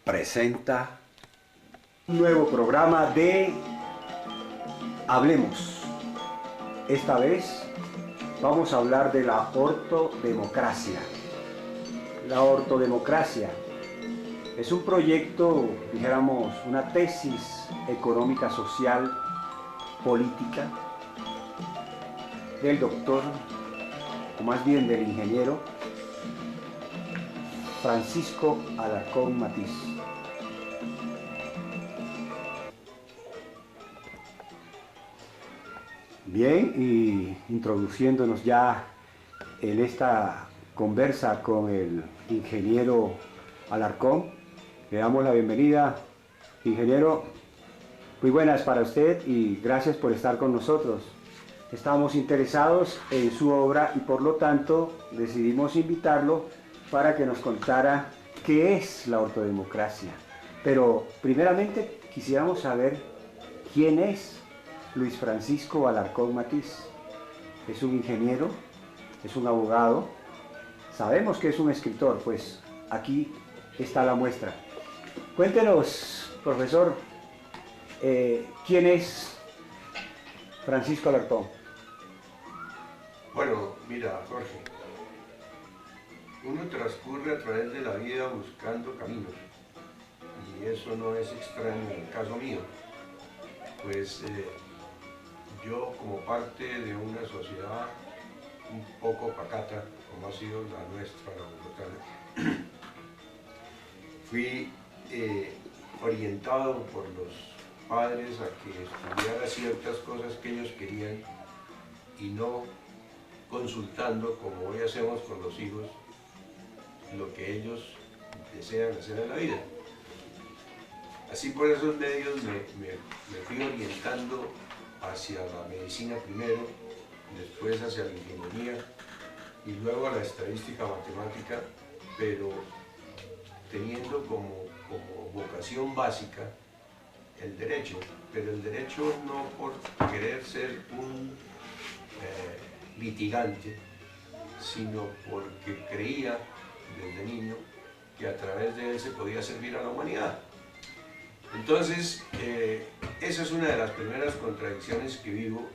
presenta un nuevo programa de Hablemos. Esta vez vamos a hablar de la ortodemocracia. La ortodemocracia es un proyecto, dijéramos, una tesis económica, social, política del doctor, o más bien del ingeniero Francisco Alarcón Matiz. Bien, y introduciéndonos ya en esta conversa con el ingeniero Alarcón, le damos la bienvenida. Ingeniero, muy buenas para usted y gracias por estar con nosotros. Estamos interesados en su obra y por lo tanto decidimos invitarlo para que nos contara qué es la ortodemocracia. Pero primeramente quisiéramos saber quién es Luis Francisco Alarcón Matiz. Es un ingeniero, es un abogado, sabemos que es un escritor, pues aquí está la muestra. Cuéntenos, profesor, ¿quién es Francisco Alarcón? Bueno, mira, Jorge, uno transcurre a través de la vida buscando caminos, y eso no es extraño en el caso mío, pues yo, como parte de una sociedad un poco pacata, como ha sido la nuestra, la bogotana, fui orientado por los padres a que estudiara ciertas cosas que ellos querían y no consultando, como hoy hacemos con los hijos, lo que ellos desean hacer en la vida. Así, por esos medios me fui orientando hacia la medicina primero, después hacia la ingeniería y luego a la estadística matemática, pero teniendo como vocación básica el derecho, pero el derecho no por querer ser un litigante, sino porque creía desde niño que a través de él se podía servir a la humanidad. Entonces, esa es una de las primeras contradicciones que vivo,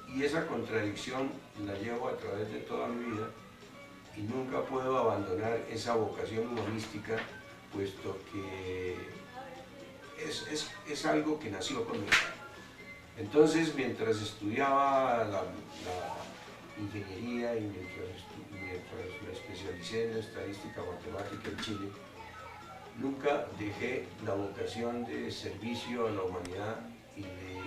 y esa contradicción la llevo a través de toda mi vida y nunca puedo abandonar esa vocación humanística, puesto que es algo que nació conmigo. Entonces, mientras estudiaba la ingeniería y mientras me especialicé en estadística matemática en Chile, nunca dejé la vocación de servicio a la humanidad y de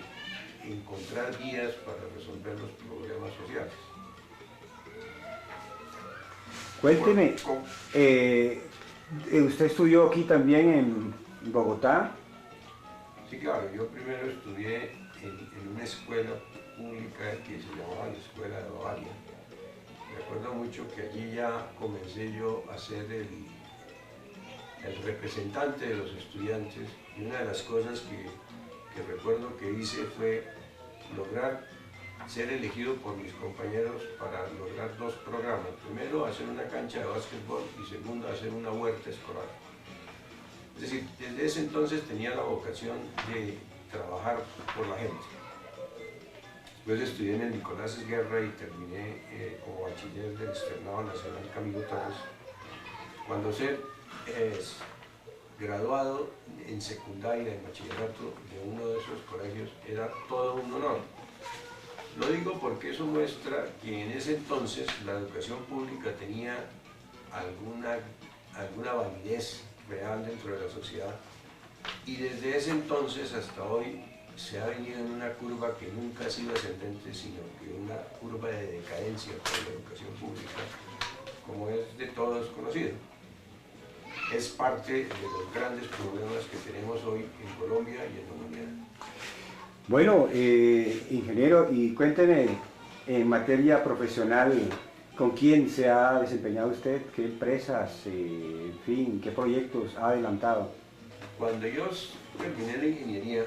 encontrar vías para resolver los problemas sociales. Cuénteme, usted estudió aquí también en Bogotá. Sí, claro, yo primero estudié en una escuela pública que se llamaba la Escuela de Bavaria. Recuerdo mucho que allí ya comencé yo a ser el representante de los estudiantes, y una de las cosas que recuerdo que hice fue lograr ser elegido por mis compañeros para lograr dos programas. Primero, hacer una cancha de básquetbol, y segundo, hacer una huerta escolar. Es decir, desde ese entonces tenía la vocación de trabajar por la gente. Después estudié en el Nicolás Esguerra y terminé como bachiller del Externado Nacional Camilo Torres. Cuando ser graduado en secundaria, en bachillerato de uno de esos colegios, era todo un honor. Lo digo porque eso muestra que en ese entonces la educación pública tenía alguna validez real dentro de la sociedad, y desde ese entonces hasta hoy se ha venido en una curva que nunca ha sido ascendente, sino que una curva de decadencia para la educación pública, como es de todos conocido. Es parte de los grandes problemas que tenemos hoy en Colombia y en la humanidad. Bueno, ingeniero, y cuénteme, en materia profesional, ¿con quién se ha desempeñado usted? ¿Qué empresas, en fin, qué proyectos ha adelantado? Cuando yo terminé la ingeniería,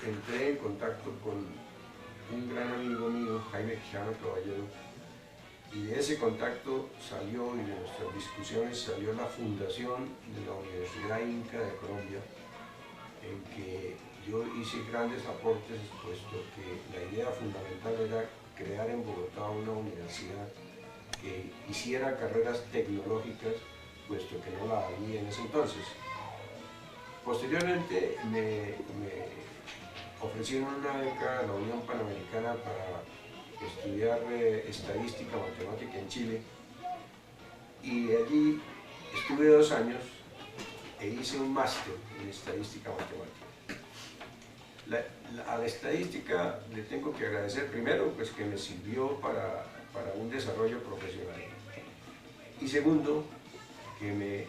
entré en contacto con un gran amigo mío, Jaime Quijano Caballero, Y de ese contacto salió, y de nuestras discusiones salió la fundación de la Universidad Inca de Colombia, en que yo hice grandes aportes, puesto que la idea fundamental era crear en Bogotá una universidad que hiciera carreras tecnológicas, puesto que no la había en ese entonces. Posteriormente me ofrecieron una beca a la Unión Panamericana para estudiar estadística matemática en Chile, y allí estuve 2 años e hice un máster en estadística matemática. A la estadística le tengo que agradecer primero pues, que me sirvió para un desarrollo profesional, y segundo, que me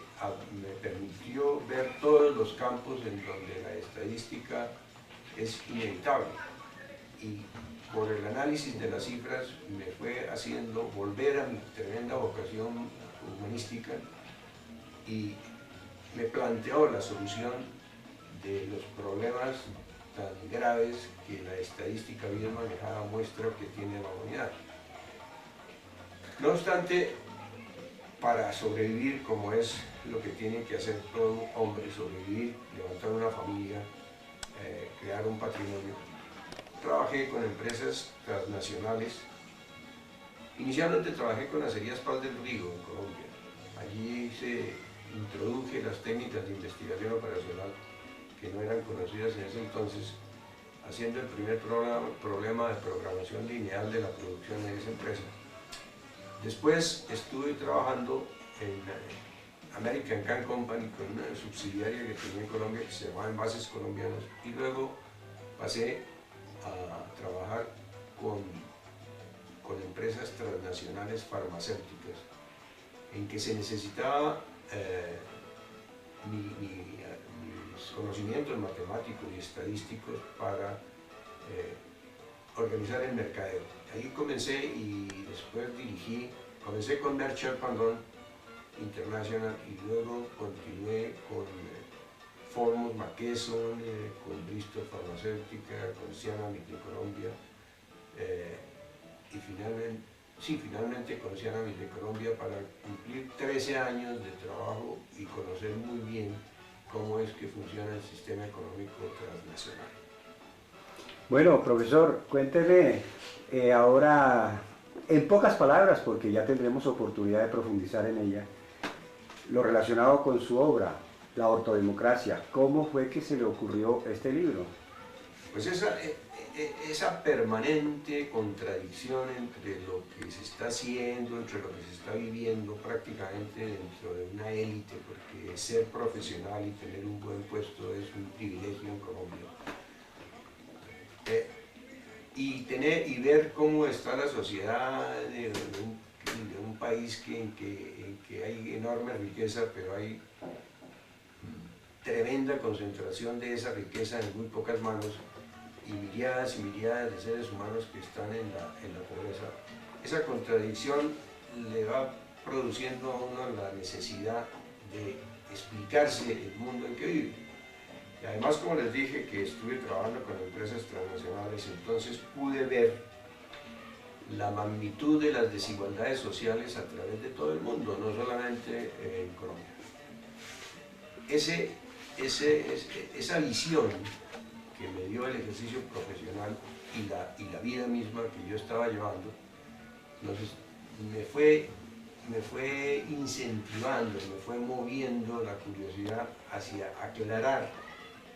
permitió ver todos los campos en donde la estadística es inevitable, y por el análisis de las cifras me fue haciendo volver a mi tremenda vocación humanística, y me planteó la solución de los problemas tan graves que la estadística bien manejada muestra que tiene la humanidad. No obstante, para sobrevivir, como es lo que tiene que hacer todo hombre, sobrevivir, levantar una familia, crear un patrimonio, trabajé con empresas transnacionales. Inicialmente trabajé con Acerías Paz del Río en Colombia. Allí introduje las técnicas de investigación operacional que no eran conocidas en ese entonces, haciendo el primer problema de programación lineal de la producción de esa empresa. Después estuve trabajando en American Can Company, con una subsidiaria que tenía en Colombia que se llamaba Envases Colombianos, y luego pasé a trabajar con empresas transnacionales farmacéuticas, en que se necesitaba mis conocimientos matemáticos y estadísticos para organizar el mercadeo. Ahí comencé, y después comencé con Merck Sharp & Dohme International, y luego continué con Formos McKesson, con Bristol Farmacéutica, con Cianamid de Colombia, y finalmente con Cianamid de Colombia, para cumplir 13 años de trabajo y conocer muy bien cómo es que funciona el sistema económico transnacional. Bueno, profesor, cuénteme ahora, en pocas palabras, porque ya tendremos oportunidad de profundizar en ella, lo relacionado con su obra, La Ortodemocracia. ¿Cómo fue que se le ocurrió este libro? Pues esa permanente contradicción entre lo que se está haciendo, entre lo que se está viviendo prácticamente dentro de una élite, porque ser profesional y tener un buen puesto es un privilegio en Colombia. Y ver cómo está la sociedad de un país en que hay enorme riqueza, pero hay tremenda concentración de esa riqueza en muy pocas manos, y miríadas de seres humanos que están en la pobreza. Esa contradicción le va produciendo a uno la necesidad de explicarse el mundo en que vive. Y además, como les dije, que estuve trabajando con empresas transnacionales, entonces pude ver la magnitud de las desigualdades sociales a través de todo el mundo, no solamente en Colombia. Esa visión que me dio el ejercicio profesional y la vida misma que yo estaba llevando, entonces me fue incentivando, me fue moviendo la curiosidad hacia aclarar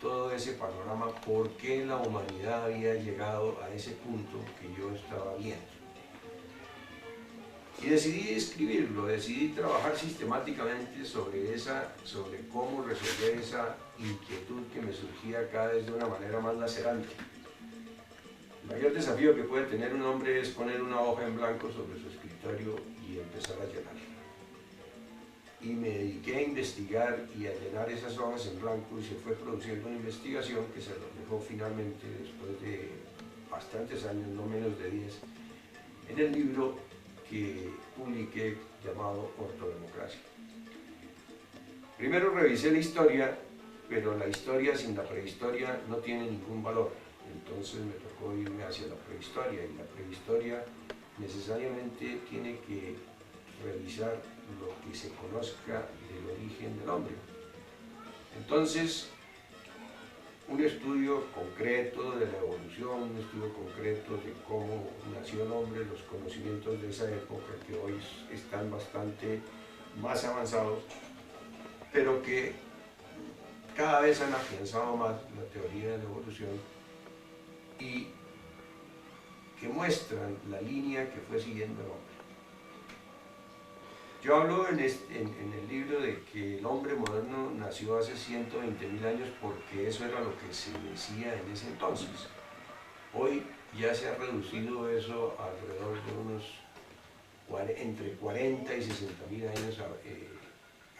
todo ese panorama, por qué la humanidad había llegado a ese punto que yo estaba viendo. Y decidí escribirlo, decidí trabajar sistemáticamente sobre cómo resolver esa inquietud que me surgía cada vez de una manera más lacerante. El mayor desafío que puede tener un hombre es poner una hoja en blanco sobre su escritorio y empezar a llenar. Y me dediqué a investigar y a llenar esas hojas en blanco, y se fue produciendo una investigación que se reflejó finalmente, después de bastantes años, no menos de 10, en el libro que publiqué llamado Ortodemocracia. Primero revisé la historia, pero la historia sin la prehistoria no tiene ningún valor. Entonces me tocó irme hacia la prehistoria, y la prehistoria necesariamente tiene que revisar lo que se conozca del origen del hombre. Entonces, un estudio concreto de la evolución, un estudio concreto de cómo nació el hombre, los conocimientos de esa época que hoy están bastante más avanzados, pero que cada vez han afianzado más la teoría de la evolución y que muestran la línea que fue siguiendo el hombre. Yo hablo en el libro de que el hombre moderno nació hace 120.000 años porque eso era lo que se decía en ese entonces. Hoy ya se ha reducido eso a alrededor de unos entre 40 y 60.000 años,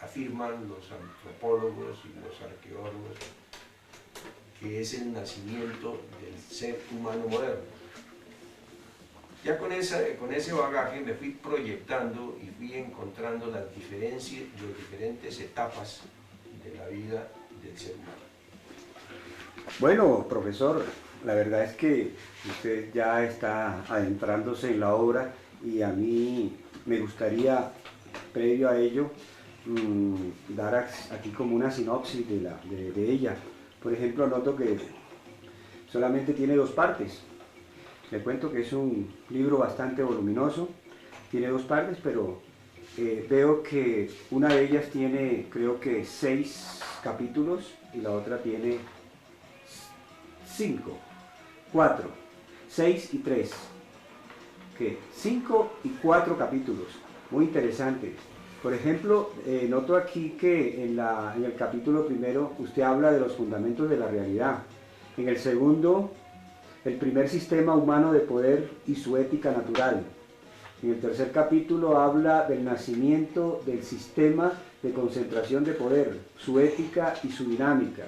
afirman los antropólogos y los arqueólogos, que es el nacimiento del ser humano moderno. Ya con ese bagaje me fui proyectando y fui encontrando las diferentes etapas de la vida del ser humano. Bueno, profesor, la verdad es que usted ya está adentrándose en la obra y a mí me gustaría, previo a ello, dar aquí como una sinopsis de ella. Por ejemplo, noto que solamente tiene 2 partes. Le cuento que es un libro bastante voluminoso, tiene 2 partes, pero veo que una de ellas tiene, creo que 6 capítulos y la otra tiene 5, 4, 6 y 3. ¿Qué? 5 y 4 capítulos, muy interesante. Por ejemplo, noto aquí que en el capítulo primero usted habla de los fundamentos de la realidad. En el segundo, el primer sistema humano de poder y su ética natural. En el tercer capítulo habla del nacimiento del sistema de concentración de poder, su ética y su dinámica.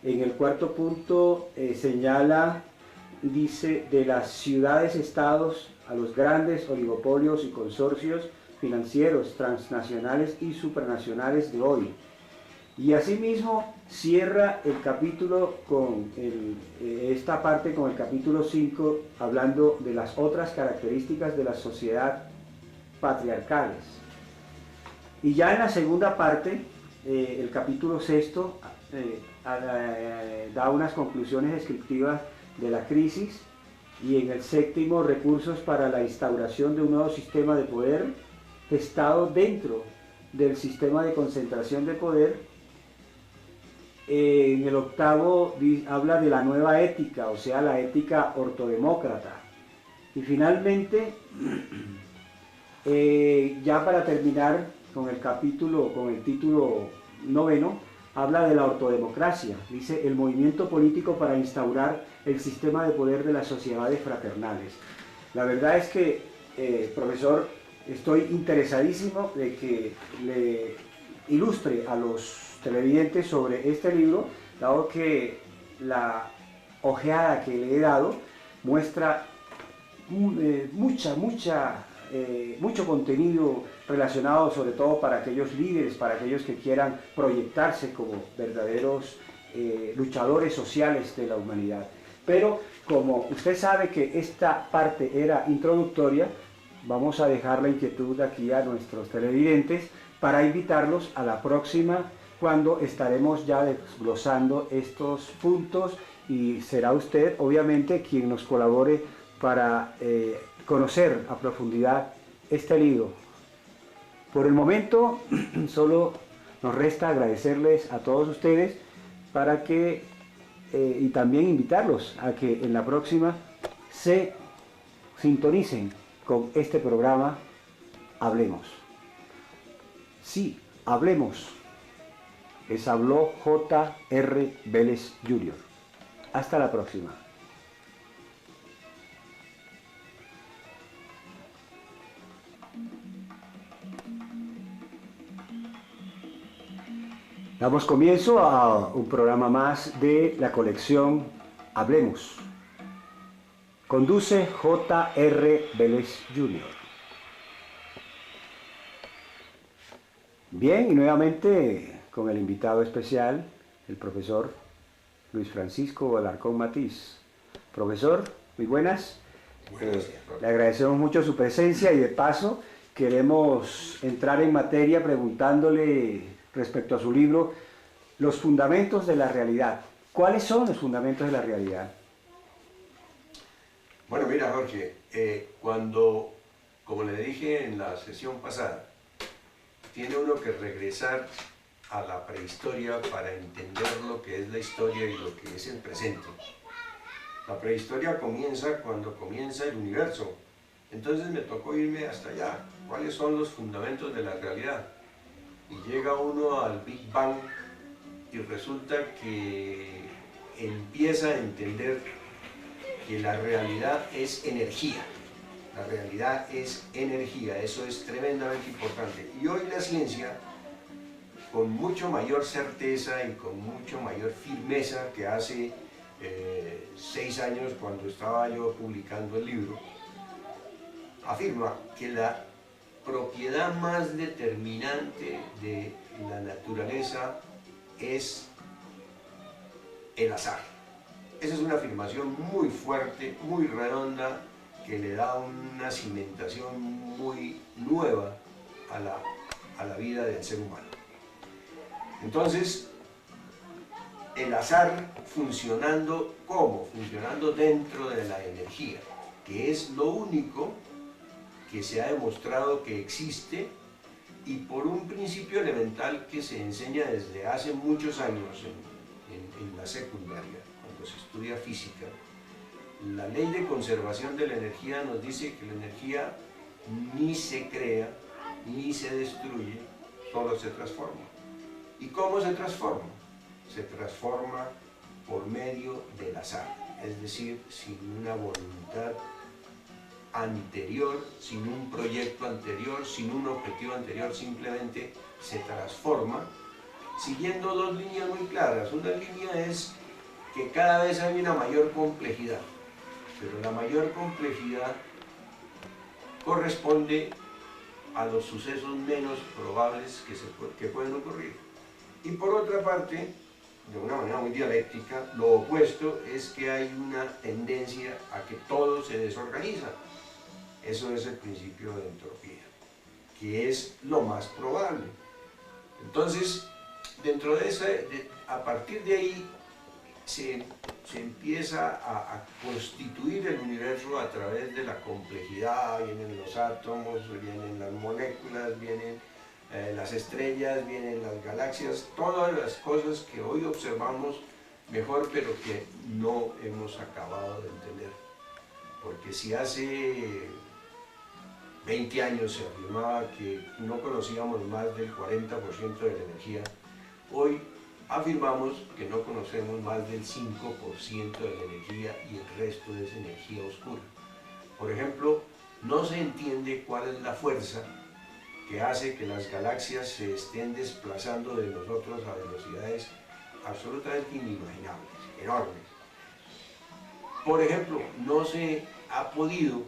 En el cuarto punto señala, dice, de las ciudades-estados a los grandes oligopolios y consorcios financieros, transnacionales y supranacionales de hoy. Y asimismo cierra el capítulo con esta parte con el capítulo 5, hablando de las otras características de la sociedad patriarcales. Y ya en la segunda parte, el capítulo 6 da unas conclusiones descriptivas de la crisis, y en el séptimo, recursos para la instauración de un nuevo sistema de poder gestado dentro del sistema de concentración de poder. En el octavo habla de la nueva ética, o sea, la ética ortodemócrata. Y finalmente, ya para terminar con el título noveno, habla de la ortodemocracia. Dice, el movimiento político para instaurar el sistema de poder de las sociedades fraternales. La verdad es que, profesor, estoy interesadísimo de que le ilustre a los televidentes sobre este libro, dado que la ojeada que le he dado muestra mucho contenido relacionado sobre todo para aquellos líderes, para aquellos que quieran proyectarse como verdaderos luchadores sociales de la humanidad. Pero como usted sabe que esta parte era introductoria, vamos a dejar la inquietud aquí a nuestros televidentes para invitarlos a la próxima, cuando estaremos ya desglosando estos puntos, y será usted obviamente quien nos colabore para conocer a profundidad este libro. Por el momento solo nos resta agradecerles a todos ustedes para que y también invitarlos a que en la próxima se sintonicen con este programa Hablemos. Sí, hablemos. Les habló J.R. Vélez Jr. Hasta la próxima. Damos comienzo a un programa más de la colección Hablemos. Conduce J.R. Vélez Jr. Bien, y nuevamente con el invitado especial, el profesor Luis Francisco Alarcón Matiz. Profesor, muy buenas. Buenas tardes. Le agradecemos mucho su presencia y de paso queremos entrar en materia preguntándole respecto a su libro, Los fundamentos de la realidad. ¿Cuáles son los fundamentos de la realidad? Bueno, mira Jorge, cuando, como le dije en la sesión pasada, tiene uno que regresar a la prehistoria para entender lo que es la historia y lo que es el presente. La prehistoria comienza cuando comienza el universo. Entonces me tocó irme hasta allá. ¿Cuáles son los fundamentos de la realidad? Y llega uno al Big Bang y resulta que empieza a entender que la realidad es energía. La realidad es energía, eso es tremendamente importante. Y hoy la ciencia, con mucho mayor certeza y con mucho mayor firmeza que hace 6 años cuando estaba yo publicando el libro, afirma que la propiedad más determinante de la naturaleza es el azar. Esa es una afirmación muy fuerte, muy redonda, que le da una cimentación muy nueva a la vida del ser humano. Entonces, el azar funcionando ¿cómo? Funcionando dentro de la energía, que es lo único que se ha demostrado que existe y por un principio elemental que se enseña desde hace muchos años en la secundaria, cuando se estudia física. La ley de conservación de la energía nos dice que la energía ni se crea ni se destruye, solo se transforma. ¿Y cómo se transforma? Se transforma por medio del azar, es decir, sin una voluntad anterior, sin un proyecto anterior, sin un objetivo anterior, simplemente se transforma siguiendo dos líneas muy claras. Una línea es que cada vez hay una mayor complejidad, pero la mayor complejidad corresponde a los sucesos menos probables que pueden ocurrir. Y por otra parte, de una manera muy dialéctica, lo opuesto es que hay una tendencia a que todo se desorganiza. Eso es el principio de entropía, que es lo más probable. Entonces, dentro de a partir de ahí, se empieza a constituir el universo a través de la complejidad. Vienen los átomos, vienen las moléculas, vienen las estrellas, vienen las galaxias, todas las cosas que hoy observamos mejor, pero que no hemos acabado de entender. Porque si hace 20 años se afirmaba que no conocíamos más del 40% de la energía, hoy afirmamos que no conocemos más del 5% de la energía y el resto es energía oscura. Por ejemplo, no se entiende cuál es la fuerza que hace que las galaxias se estén desplazando de nosotros a velocidades absolutamente inimaginables, enormes. Por ejemplo, no se ha podido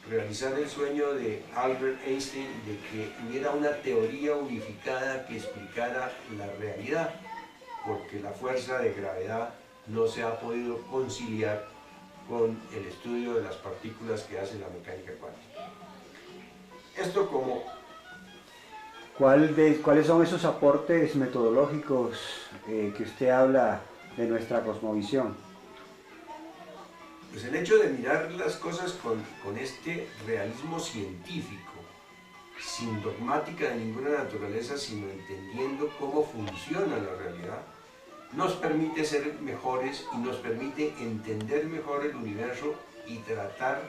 realizar el sueño de Albert Einstein de que hubiera una teoría unificada que explicara la realidad, porque la fuerza de gravedad no se ha podido conciliar con el estudio de las partículas que hace la mecánica cuántica. Esto como... ¿Cuáles son esos aportes metodológicos que usted habla de nuestra cosmovisión? Pues el hecho de mirar las cosas con este realismo científico, sin dogmática de ninguna naturaleza, sino entendiendo cómo funciona la realidad, nos permite ser mejores y nos permite entender mejor el universo y tratar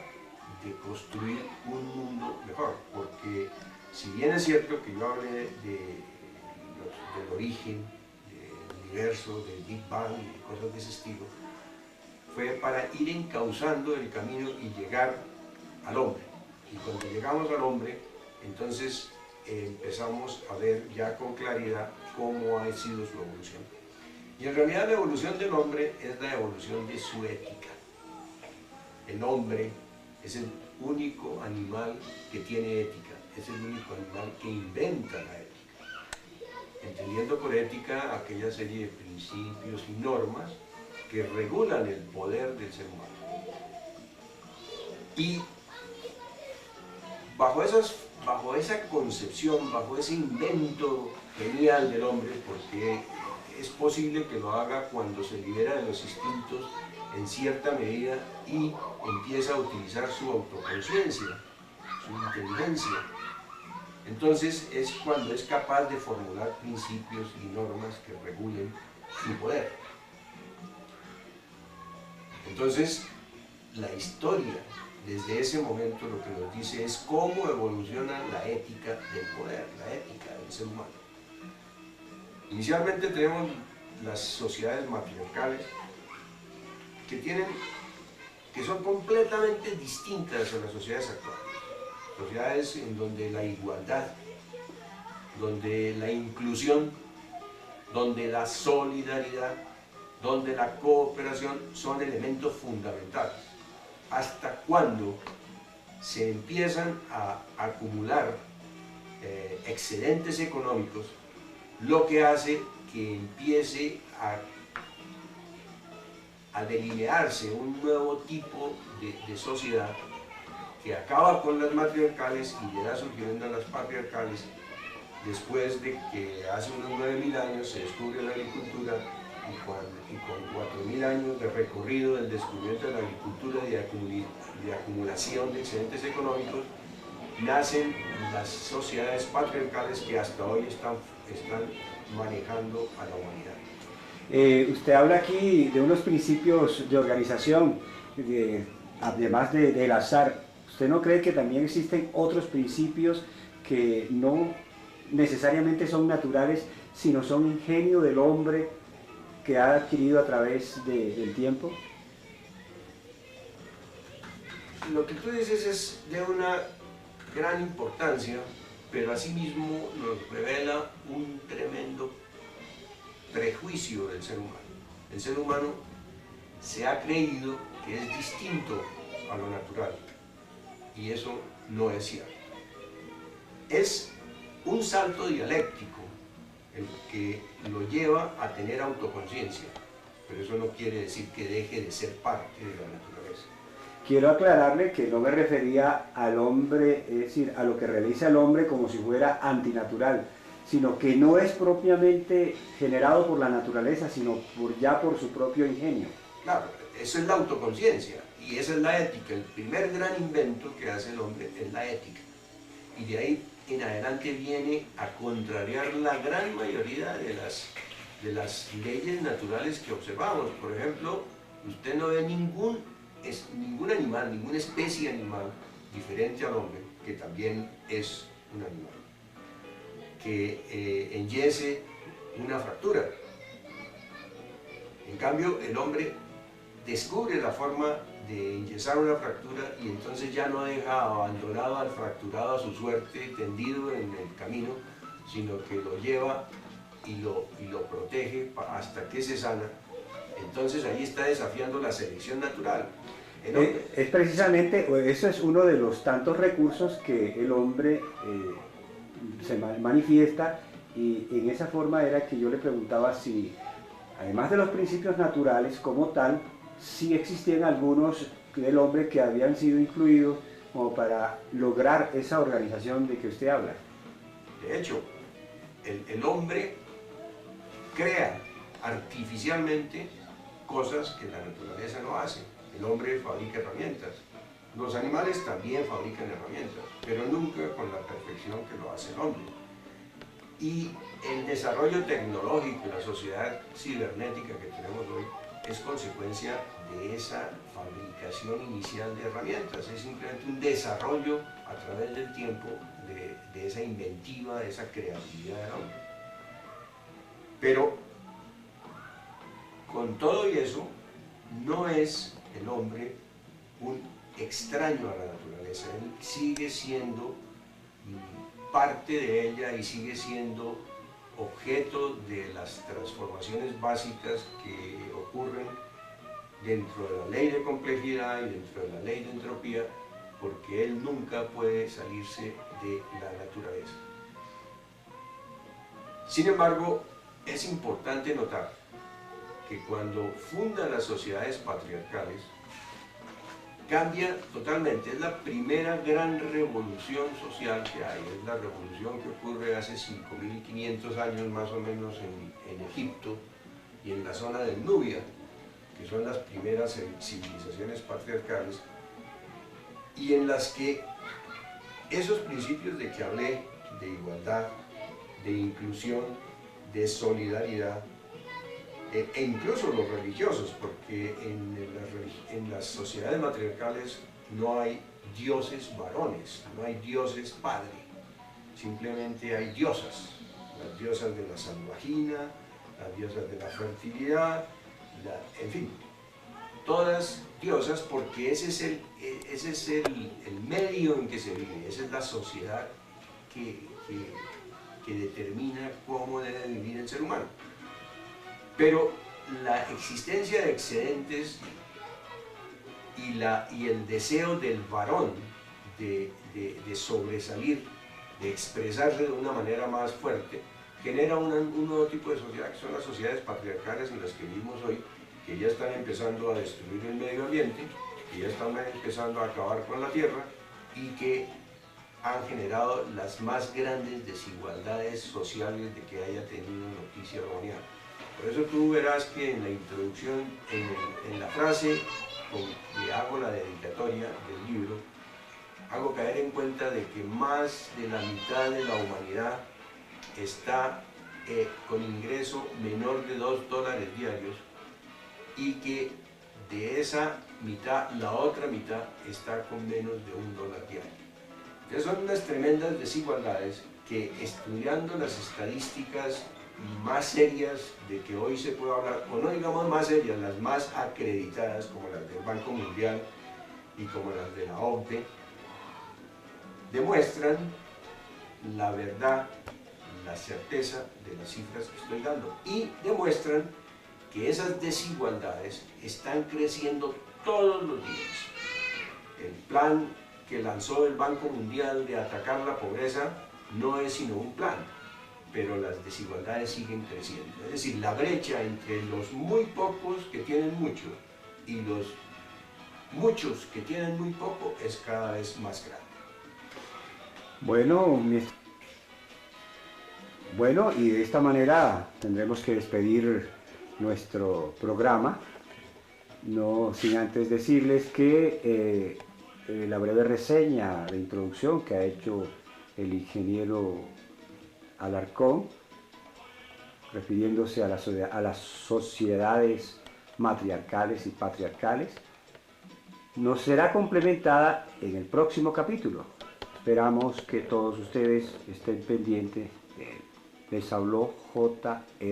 de construir un mundo mejor. Porque si bien es cierto que yo hablé del origen del universo, del Big Bang y cosas de ese estilo, fue para ir encauzando el camino y llegar al hombre. Y cuando llegamos al hombre, entonces empezamos a ver ya con claridad cómo ha sido su evolución. Y en realidad la evolución del hombre es la evolución de su ética. El hombre es el único animal que tiene ética, es el único animal que inventa la ética. Entendiendo por ética aquella serie de principios y normas que regulan el poder del ser humano. Y bajo esa concepción, bajo ese invento genial del hombre, porque es posible que lo haga cuando se libera de los instintos en cierta medida y empieza a utilizar su autoconciencia, su inteligencia. Entonces es cuando es capaz de formular principios y normas que regulen su poder. Entonces, la historia, desde ese momento, lo que nos dice es cómo evoluciona la ética del poder, la ética del ser humano. Inicialmente tenemos las sociedades matriarcales que son completamente distintas a las sociedades actuales. Sociedades en donde la igualdad, donde la inclusión, donde la solidaridad, donde la cooperación son elementos fundamentales. Hasta cuando se empiezan a acumular excedentes económicos, lo que hace que empiece a delinearse un nuevo tipo de sociedad que acaba con las matriarcales y le da surgimiento a las patriarcales, después de que hace unos 9.000 años se descubre la agricultura y con 4.000 años de recorrido del descubrimiento de la agricultura y de acumulación de excedentes económicos, nacen las sociedades patriarcales que hasta hoy están manejando a la humanidad. Usted habla aquí de unos principios de organización, además del azar. ¿Usted no cree que también existen otros principios que no necesariamente son naturales, sino son ingenio del hombre que ha adquirido a través del tiempo? Lo que tú dices es de una gran importancia, pero asimismo nos revela un tremendo prejuicio del ser humano. El ser humano se ha creído que es distinto a lo natural, y eso no es cierto. Es un salto dialéctico el que lo lleva a tener autoconciencia, pero eso no quiere decir que deje de ser parte de la naturaleza. Quiero aclararle que no me refería al hombre, es decir, a lo que realiza el hombre como si fuera antinatural, sino que no es propiamente generado por la naturaleza, sino ya por su propio ingenio. Claro, eso es la autoconciencia y esa es la ética. El primer gran invento que hace el hombre es la ética, y de ahí en adelante viene a contrariar la gran mayoría de las leyes naturales que observamos. Por ejemplo, usted no ve ningún animal, ninguna especie animal diferente al hombre, que también es un animal, que enyese una fractura. En cambio, el hombre descubre la forma de enyesar una fractura y entonces ya no deja abandonado al fracturado a su suerte, tendido en el camino, sino que lo lleva y lo protege hasta que se sana. Entonces ahí está desafiando la selección natural. Es precisamente, eso es uno de los tantos recursos que el hombre se manifiesta, y en esa forma era que yo le preguntaba si, además de los principios naturales como tal, sí existían algunos del hombre que habían sido incluidos como para lograr esa organización de que usted habla. De hecho, el hombre crea artificialmente cosas que la naturaleza no hace. El hombre fabrica herramientas. Los animales también fabrican herramientas, pero nunca con la perfección que lo hace el hombre. Y el desarrollo tecnológico y la sociedad cibernética que tenemos hoy es consecuencia de esa fabricación inicial de herramientas. Es simplemente un desarrollo a través del tiempo de esa inventiva, de esa creatividad del hombre. Pero con todo y eso, no es el hombre un extraño a la naturaleza. Él sigue siendo parte de ella y sigue siendo objeto de las transformaciones básicas que ocurren dentro de la ley de complejidad y dentro de la ley de entropía, porque él nunca puede salirse de la naturaleza. Sin embargo, es importante notar que cuando fundan las sociedades patriarcales, cambia totalmente. Es la primera gran revolución social que hay. Es la revolución que ocurre hace 5.500 años más o menos en Egipto y en la zona de Nubia, que son las primeras civilizaciones patriarcales, y en las que esos principios de que hablé, de igualdad, de inclusión, de solidaridad, e incluso los religiosos, porque en las sociedades matriarcales no hay dioses varones, no hay dioses padre, simplemente hay diosas, las diosas de la salvajina, las diosas de la fertilidad, en fin, todas diosas, porque ese es el medio en que se vive, esa es la sociedad que determina cómo debe vivir el ser humano. Pero la existencia de excedentes y el deseo del varón de sobresalir, de expresarse de una manera más fuerte, genera un nuevo tipo de sociedad, que son las sociedades patriarcales en las que vivimos hoy, que ya están empezando a destruir el medio ambiente, que ya están empezando a acabar con la tierra y que han generado las más grandes desigualdades sociales de que haya tenido noticia la humanidad. Por eso tú verás que en la introducción, en la frase con que hago la dedicatoria del libro, hago caer en cuenta de que más de la mitad de la humanidad está con ingreso menor de $2 diarios y que de esa mitad, la otra mitad está con menos de $1 diario. Entonces son unas tremendas desigualdades que, estudiando las estadísticas más serias de que hoy se puede hablar, o no digamos más serias, las más acreditadas, como las del Banco Mundial y como las de la OCDE, demuestran la verdad, la certeza de las cifras que estoy dando y demuestran que esas desigualdades están creciendo todos los días. El plan que lanzó el Banco Mundial de atacar la pobreza no es sino un plan, pero las desigualdades siguen creciendo. Es decir, la brecha entre los muy pocos que tienen mucho y los muchos que tienen muy poco es cada vez más grande. Bueno, y de esta manera tendremos que despedir nuestro programa, no sin antes decirles que la breve reseña de introducción que ha hecho el ingeniero Alarcón, refiriéndose a las sociedades matriarcales y patriarcales, nos será complementada en el próximo capítulo. Esperamos que todos ustedes estén pendientes de él. Les habló J.E.